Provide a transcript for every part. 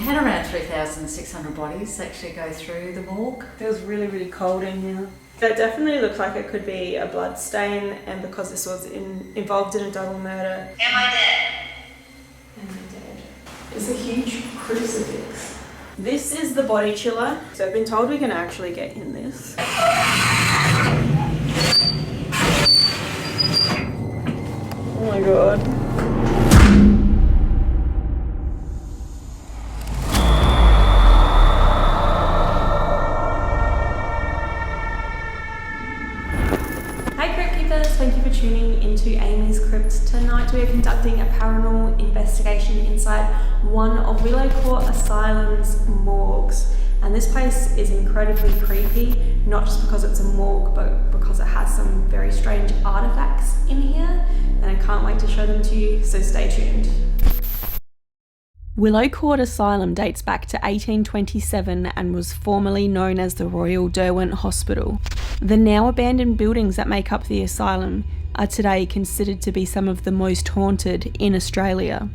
had around 3,600 bodies actually go through the morgue. It feels really, really cold in here. That definitely looks like it could be a blood stain, and because this was involved in a double murder. Am I dead? Am I dead? It's a huge crucifix. This is the body chiller. So I've been told we can actually get in this. Oh my god. Hi Crypt Keepers, thank you for tuning into AmysCrypt. Tonight we are conducting a paranormal investigation inside one of Willow Asylum's morgues. And this place is incredibly creepy, not just because it's a morgue, but because it has some very strange artifacts in here. And I can't wait to show them to you, so stay tuned. Willow Asylum dates back to 1827 and was formerly known as the Royal Derwent Hospital. The now abandoned buildings that make up the asylum are today considered to be some of the most haunted in Australia.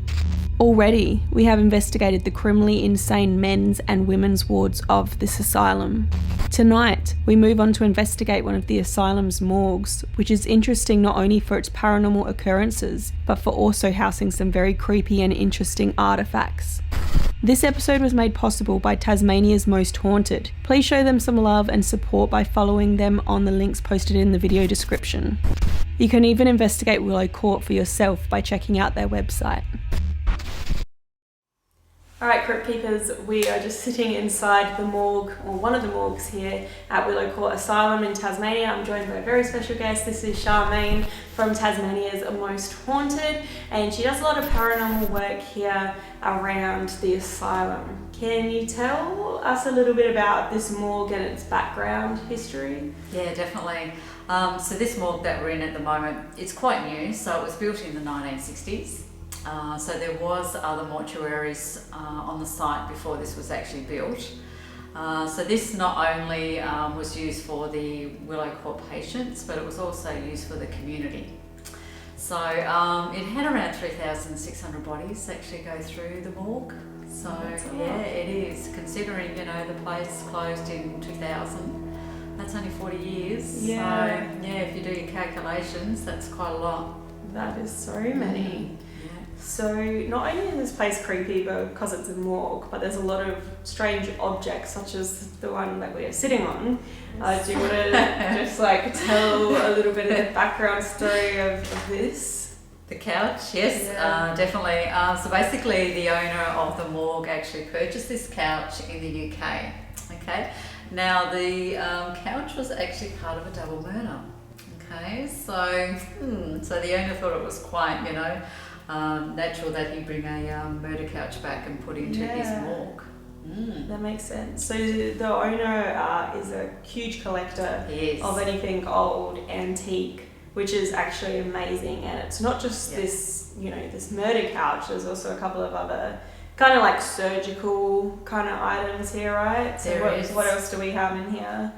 Already, we have investigated the criminally insane men's and women's wards of this asylum. Tonight, we move on to investigate one of the asylum's morgues, which is interesting not only for its paranormal occurrences, but for also housing some very creepy and interesting artifacts. This episode was made possible by Tasmania's Most Haunted. Please show them some love and support by following them on the links posted in the video description. You can even investigate Willow Court for yourself by checking out their website. Alright Crypt Keepers, we are just sitting inside the morgue, or one of the morgues here at Willow Asylum in Tasmania. I'm joined by a very special guest. This is Charmaine from Tasmania's Most Haunted, and she does a lot of paranormal work here around the asylum. Can you tell us a little bit about this morgue and its background history? Yeah, definitely. So this morgue that we're in at the moment, it's quite new, so it was built in the 1960s. So there was other mortuaries on the site before this was actually built. So this not only was used for the Willow Court patients, but it was also used for the community. So it had around 3,600 bodies actually go through the morgue. So yeah, it is, considering, you know, the place closed in 2000. That's only 40 years. Yeah. So yeah, if you do your calculations, that's quite a lot. That is so many. So not only is this place creepy because it's a morgue, but there's a lot of strange objects such as the one that we are sitting on. Do you want to just like tell a little bit of the background story of this? The couch, yes, yeah. Definitely. So basically the owner of the morgue actually purchased this couch in the UK. Okay, now the couch was actually part of a double murder. Okay, so the owner thought it was quite, you know, natural that he bring a murder couch back and put into his morgue. That makes sense. So the owner is a huge collector of anything old, antique, which is actually amazing. And it's not just this, you know, this murder couch. There's also a couple of other kind of like surgical kind of items here, right? So what else do we have in here?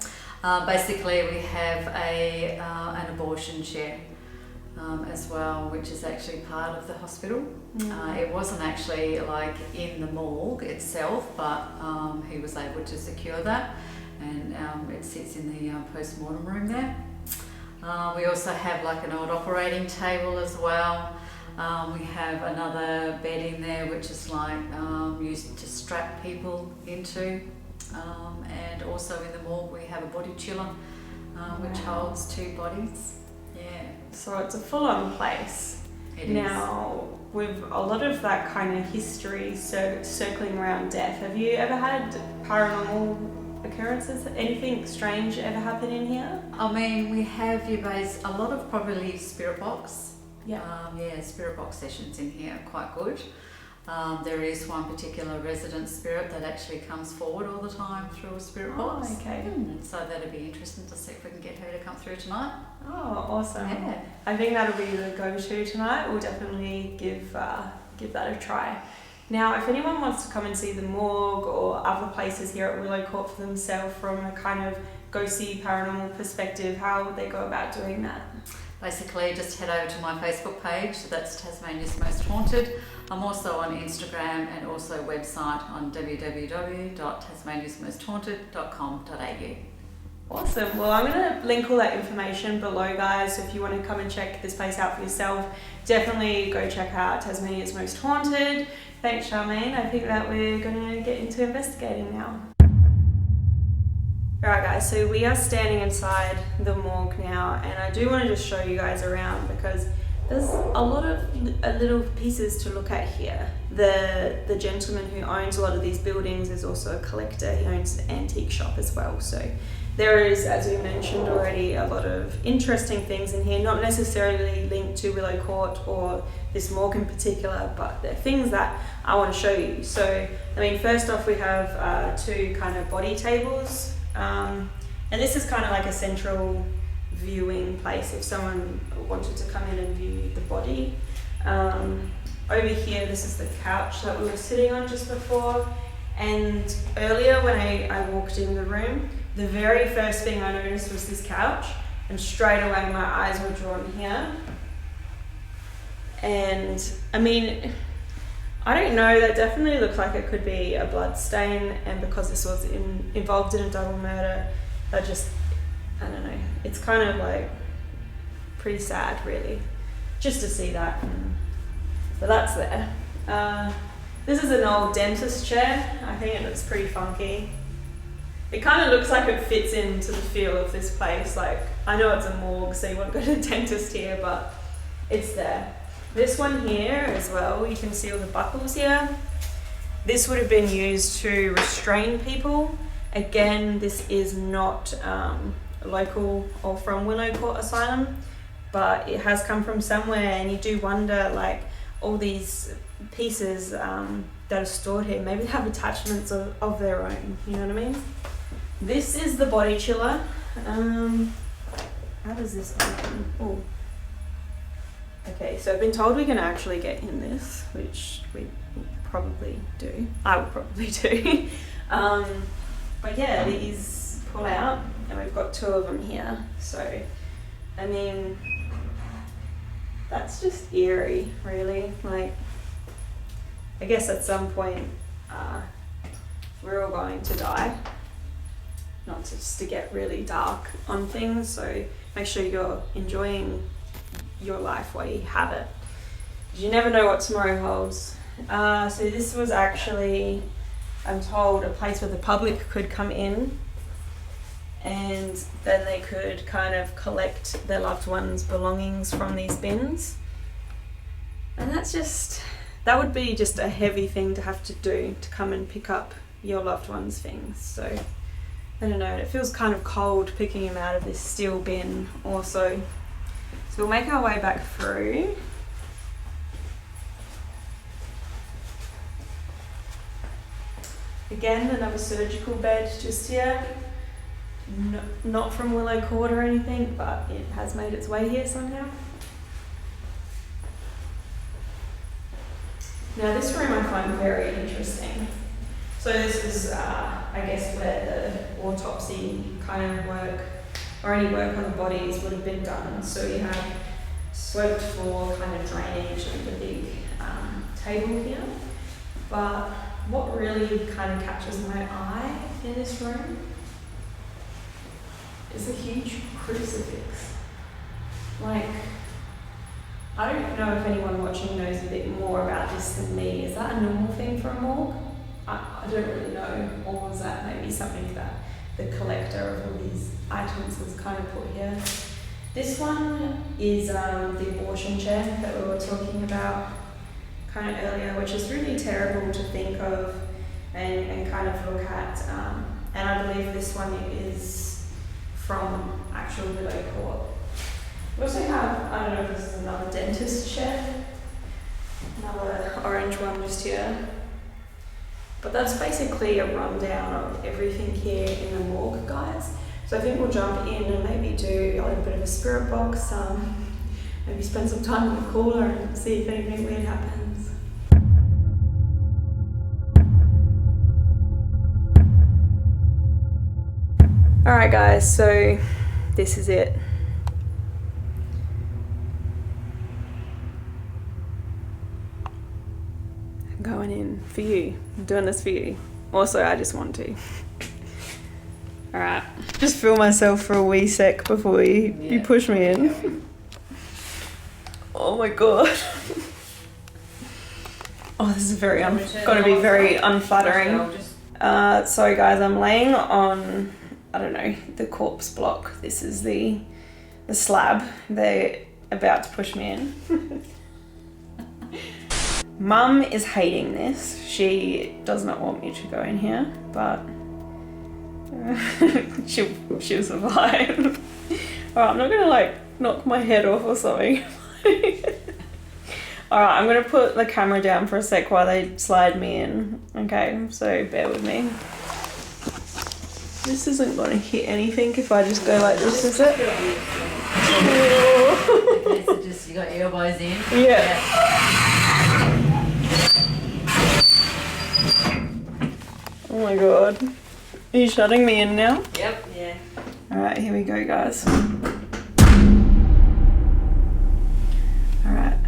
Basically, we have an abortion chair. As well, which is actually part of the hospital. It wasn't actually like in the morgue itself, but he was able to secure that, and it sits in the post-mortem room there. We also have like an old operating table as well. We have another bed in there which is like used to strap people into, and also in the morgue we have a body chiller which holds 2 bodies. Yeah. So it's a full-on place. It now, with a lot of that kind of history circling around death, have you ever had paranormal occurrences? Anything strange ever happen in here? I mean, we have a lot of probably spirit box. Yeah. Spirit box sessions in here are quite good. There is one particular resident spirit that actually comes forward all the time through a spirit box. Okay. So that'd be interesting to see if we can get her to come through tonight. Oh, awesome. Yeah. I think that'll be the go-to tonight. We'll definitely give that a try. Now, if anyone wants to come and see the morgue or other places here at Willow Court for themselves from a kind of go-see paranormal perspective, how would they go about doing that? Basically, just head over to my Facebook page. That's Tasmania's Most Haunted. I'm also on Instagram and also website on www.tasmaniasmosthaunted.com.au. Awesome. Well, I'm going to link all that information below, guys. So if you want to come and check this place out for yourself, definitely go check out Tasmania's Most Haunted. Thanks, Charmaine. I think that we're going to get into investigating now. Alright guys, so we are standing inside the morgue now, and I do want to just show you guys around because there's a lot of little pieces to look at here. The gentleman who owns a lot of these buildings is also a collector. He owns an antique shop as well. So there is, as we mentioned already, a lot of interesting things in here, not necessarily linked to Willow Court or this morgue in particular, but they're things that I want to show you. So, I mean, first off, we have two kind of body tables. And this is kind of like a central viewing place if someone wanted to come in and view the body. Over here, this is the couch that we were sitting on just before. And earlier when I walked in the room, the very first thing I noticed was this couch, and straight away my eyes were drawn here. And I mean, I don't know, that definitely looked like it could be a blood stain, and because this was involved in a double murder, I don't know, it's kind of like pretty sad really, just to see that. But that's there. This is an old dentist chair. I think it looks pretty funky. It kind of looks like it fits into the feel of this place. Like, I know it's a morgue, so you won't go to a dentist here, but it's there. This one here as well, you can see all the buckles here. This would have been used to restrain people. Again, this is not local or from Willow Court Asylum, but it has come from somewhere, and you do wonder, like, all these pieces that are stored here, maybe they have attachments of their own, you know what I mean? This is the body chiller. How does this open? Oh. Okay, so I've been told we can actually get in this, which we probably do. I would probably do. But yeah, these pull out, and we've got two of them here. So, I mean, that's just eerie, really. Like, I guess at some point, we're all going to die. Not just to get really dark on things, so make sure you're enjoying your life while you have it. You never know what tomorrow holds. So this was actually, I'm told, a place where the public could come in, and then they could kind of collect their loved ones' belongings from these bins. And that would be just a heavy thing to have to do, to come and pick up your loved ones' things. So I don't know, it feels kind of cold picking them out of this steel bin also. So we'll make our way back through. Again, another surgical bed just here. No, not from Willow Court or anything, but it has made its way here somehow. Now this room I find very interesting. So this is, I guess, where the autopsy kind of work, or any work on the bodies would have been done. So you have sloped floor, kind of drainage, and the big table here. But what really kind of catches my eye in this room is a huge crucifix. Like, I don't know if anyone watching knows a bit more about this than me. Is that a normal thing for a morgue? I don't really know. Or was that maybe something that the collector of all these items was kind of put here? This one is the abortion chair that we were talking about kind of earlier, which is really terrible to think of and kind of look at. And I believe this one is from actual Willow Court. We also have, I don't know if this is another dentist chair, another orange one just here. But that's basically a rundown of everything here in the morgue, guys. So I think we'll jump in and maybe do a little bit of a spirit box, maybe spend some time in the cooler and see if anything weird happens. Alright guys, so this is it. going in for you. I'm doing this for you. Also, I just want to. Alright. Just feel myself for a wee sec before you push me in. Oh my god. Oh, this is very gotta be very unflattering. Sorry guys, I'm laying on, I don't know, the corpse block. This is the slab. They're about to push me in. Mum is hating this. She does not want me to go in here, but she'll survive. Alright, I'm not gonna like knock my head off or something. Alright, I'm gonna put the camera down for a sec while they slide me in. Okay, so bear with me. This isn't gonna hit anything if I just go like this, is it? Okay, so just you got your elbows in. Yeah. Oh my god. Are you shutting me in now? Yep. Yeah. Alright, here we go guys. Alright.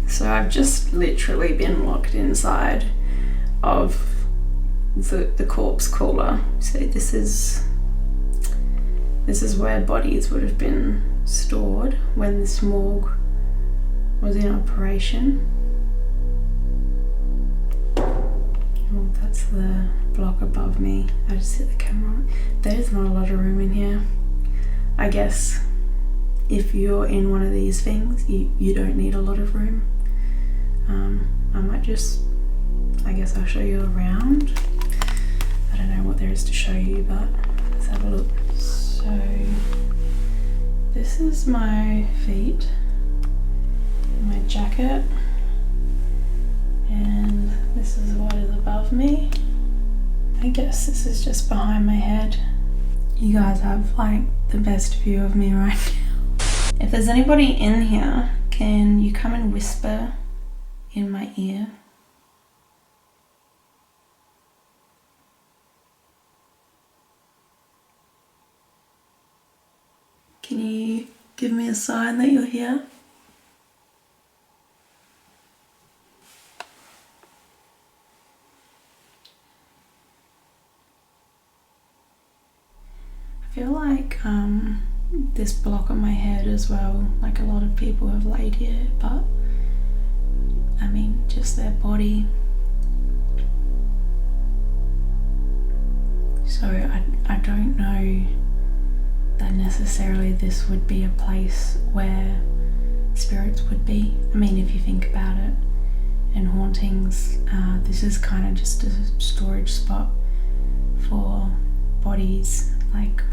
So I've just literally been locked inside of the corpse cooler. So this is where bodies would have been stored when this morgue was in operation. Oh, that's the block above me. I just hit the camera on. There's not a lot of room in here. I guess if you're in one of these things, you don't need a lot of room. I might just, I guess I'll show you around. I don't know what there is to show you, but let's have a look. So this is my feet, my jacket, and this is what is above me. I guess this is just behind my head. You guys have like the best view of me right now. If there's anybody in here, can you come and whisper in my ear? Can you give me a sign that you're here? I feel like this block on my head as well, like a lot of people have laid here, but I mean just their body. So I don't know that necessarily this would be a place where spirits would be. I mean, if you think about it, and hauntings, this is kind of just a storage spot for bodies, like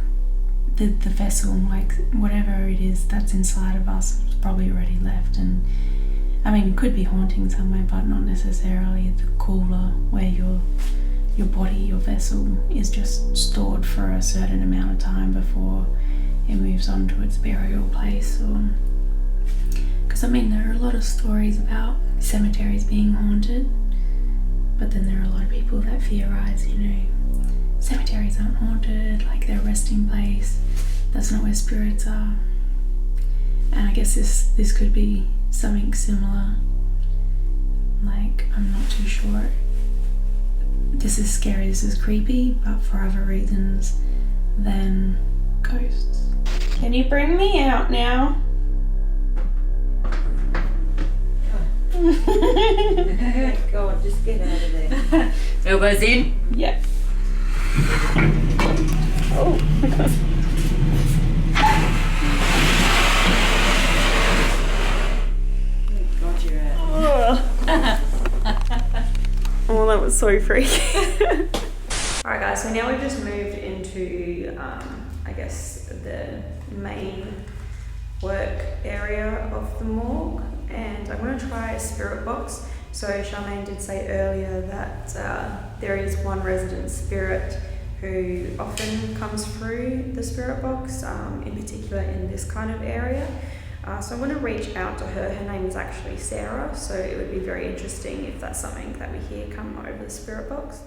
the vessel, like whatever it is that's inside of us is probably already left. And I mean, it could be haunting somewhere, but not necessarily the cooler where your body, your vessel is just stored for a certain amount of time before it moves on to its burial place. Or because I mean, there are a lot of stories about cemeteries being haunted, but then there are a lot of people that theorize, you know, cemeteries aren't haunted, like they're a resting place, that's not where spirits are. And I guess this could be something similar. Like, I'm not too sure. This is scary, this is creepy, but for other reasons than ghosts. Can you bring me out now? Go on, just get out of there. Elbows in. Yeah. Oh my god. God, you're out. Oh, that was so freaky. Alright guys, so now we've just moved into, I guess, the main work area of the morgue, and I'm going to try a spirit box. So Charmaine did say earlier that there is one resident spirit who often comes through the spirit box, in particular in this kind of area. So I'm going to reach out to her. Her name is actually Sarah, so it would be very interesting if that's something that we hear come over the spirit box.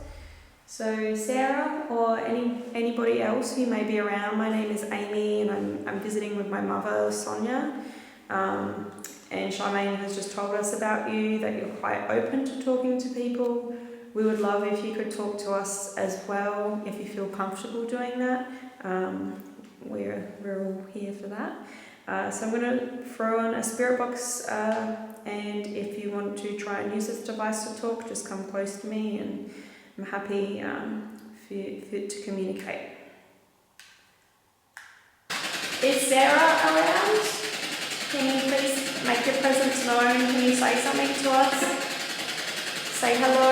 So Sarah, or anybody else who may be around, my name is Amy, and I'm visiting with my mother, Sonia. And Charmaine has just told us about you, that you're quite open to talking to people. We would love if you could talk to us as well, if you feel comfortable doing that. We're all here for that. So I'm going to throw on a spirit box, and if you want to try and use this device to talk, just come close to me, and I'm happy for you to communicate. Is Sarah around? Can you please make your presence known? Can you say something to us? Say hello,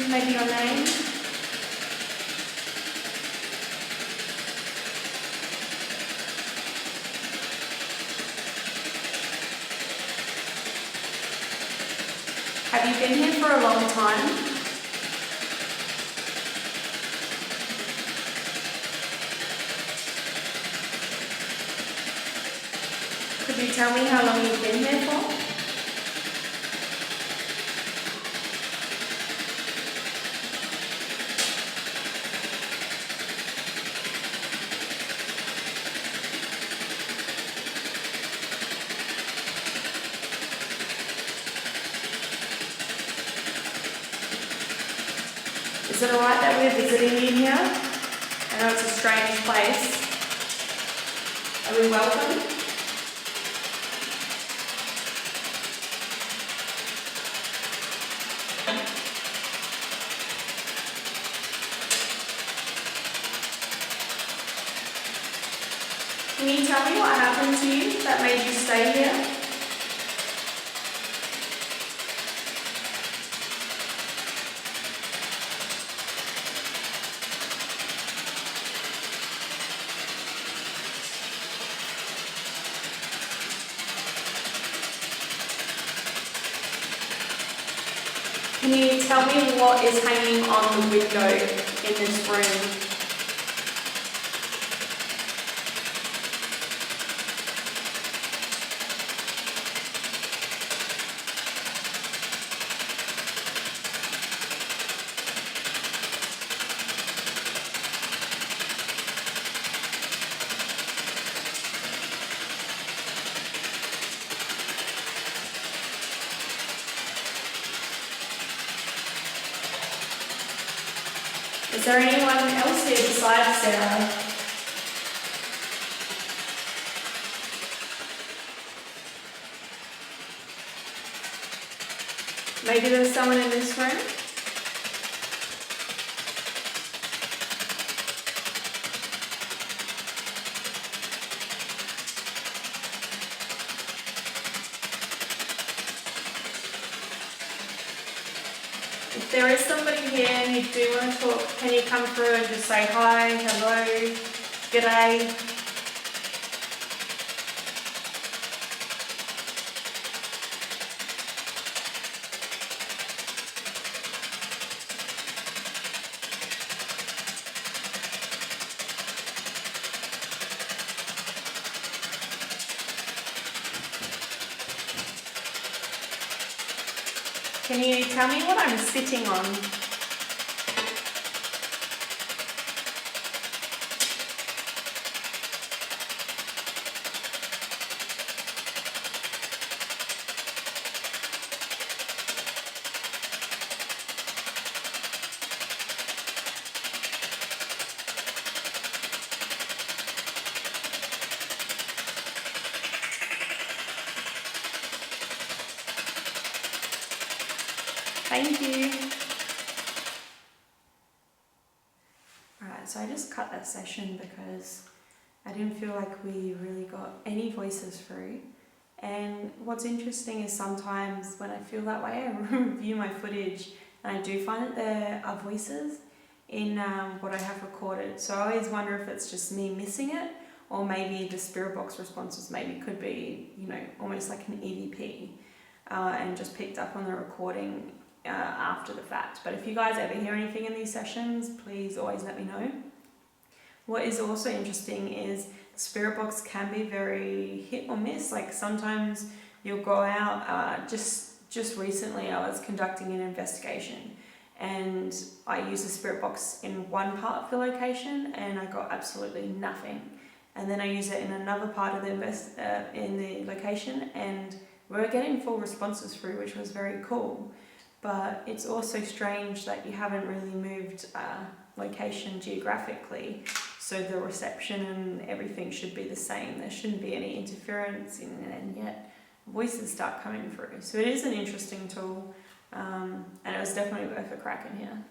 maybe your name. Have you been here for a long time? Could you tell me how long you've been here for? Is it alright that we're visiting you here? I know it's a strange place. Are we welcome? Can you tell me what happened to you that made you stay here? Can you tell me what is hanging on the window in this room? Is there anyone else here besides Sarah? Maybe there's someone in this room? If there is somebody here and you do want to talk, can you come through and just say hi, hello, g'day? Can you tell me what I'm sitting on? Thank you. Alright, so I just cut that session because I didn't feel like we really got any voices through. And what's interesting is sometimes when I feel that way, I review my footage and I do find that there are voices in what I have recorded. So I always wonder if it's just me missing it, or maybe the spirit box responses maybe could be, you know, almost like an EVP and just picked up on the recording after the fact. But if you guys ever hear anything in these sessions, please always let me know. What is also interesting is the spirit box can be very hit or miss. Like sometimes you'll go out, just recently I was conducting an investigation and I used the spirit box in one part of the location and I got absolutely nothing. And then I use it in another part of the in the location and We were getting full responses through, which was very cool, but it's also strange that you haven't really moved location geographically, so the reception and everything should be the same. There shouldn't be any interference and yet voices start coming through. So it is an interesting tool, and it was definitely worth a crack in here.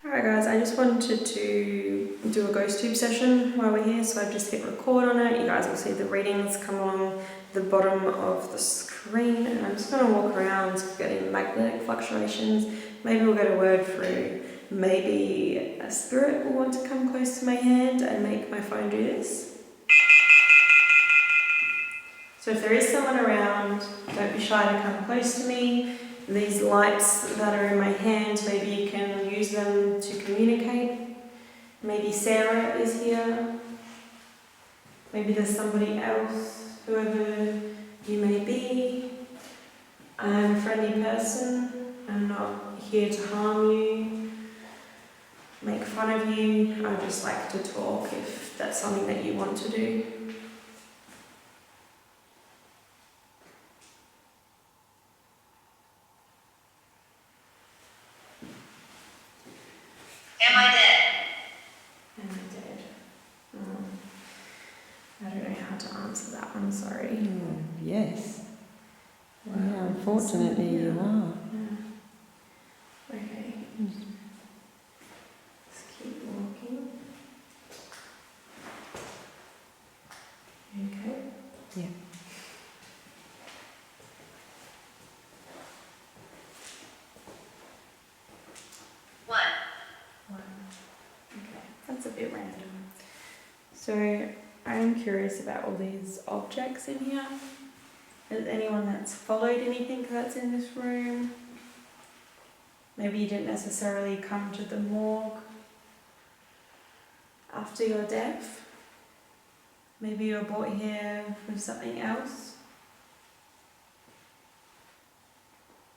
Alright guys, I just wanted to do a ghost tube session while we're here, so I've just hit record on it. You guys will see the readings come along the bottom of the screen, and I'm just going to walk around getting magnetic fluctuations. Maybe we'll get a word through. Maybe a spirit will want to come close to my hand and make my phone do this. So if there is someone around, don't be shy to come close to me. These lights that are in my hand, maybe you can use them to communicate. Maybe Sarah is here. Maybe there's somebody else, whoever you may be. I'm a friendly person. I'm not here to harm you, make fun of you. I just like to talk if that's something that you want to do. Am I dead? Am I dead? I don't know how to answer that one, sorry. Yes. Wow. Yeah, unfortunately you are. Yeah. Okay. Just keep walking. Okay. Yeah. One. Wow. Okay, that's a bit random. So I'm curious about all these objects in here. Is anyone that's followed anything that's in this room? Maybe you didn't necessarily come to the morgue after your death. Maybe you were brought here with something else.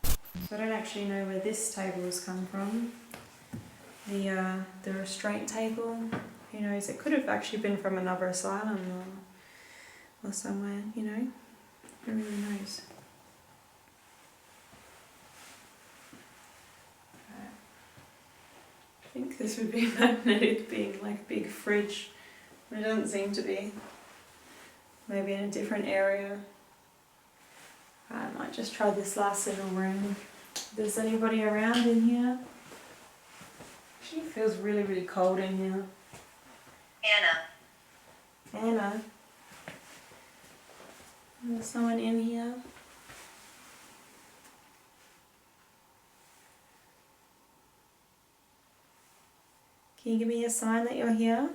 So I don't actually know where this table has come from. The restraint table, who knows, it could have actually been from another asylum or somewhere, you know, who really knows. I think this would be magnetic, being like a big fridge, but it doesn't seem to be. Maybe in a different area. I might just try this last little room. If there's anybody around in here. Actually, it feels really, really cold in here. Anna. There's someone in here. Can you give me a sign that you're here?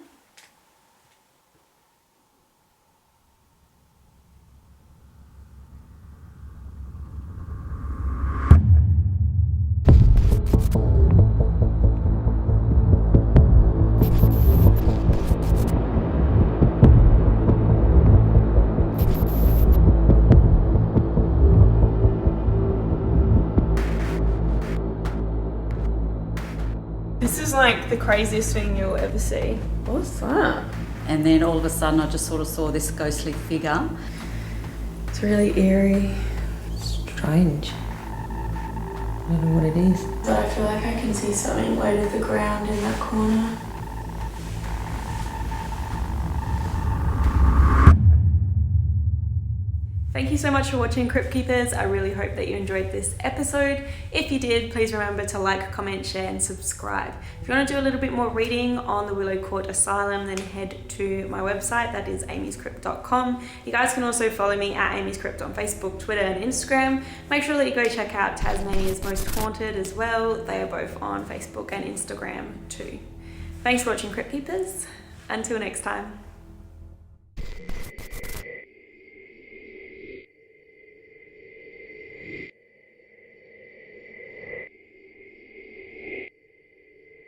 This is like the craziest thing you'll ever see. What's that? And then all of a sudden I just sort of saw this ghostly figure. It's really eerie. Strange. I don't know what it is. But I feel like I can see something low to the ground in that corner. Thank you so much for watching Crypt Keepers. I really hope that you enjoyed this episode. If you did, please remember to like, comment, share and subscribe. If you want to do a little bit more reading on the Willow Court Asylum, then head to my website, that is AmysCrypt.com. You guys can also follow me at AmysCrypt on Facebook, Twitter and Instagram. Make sure that you go check out Tasmania's Most Haunted as well. They are both on Facebook and Instagram too. Thanks for watching Crypt Keepers. Until next time.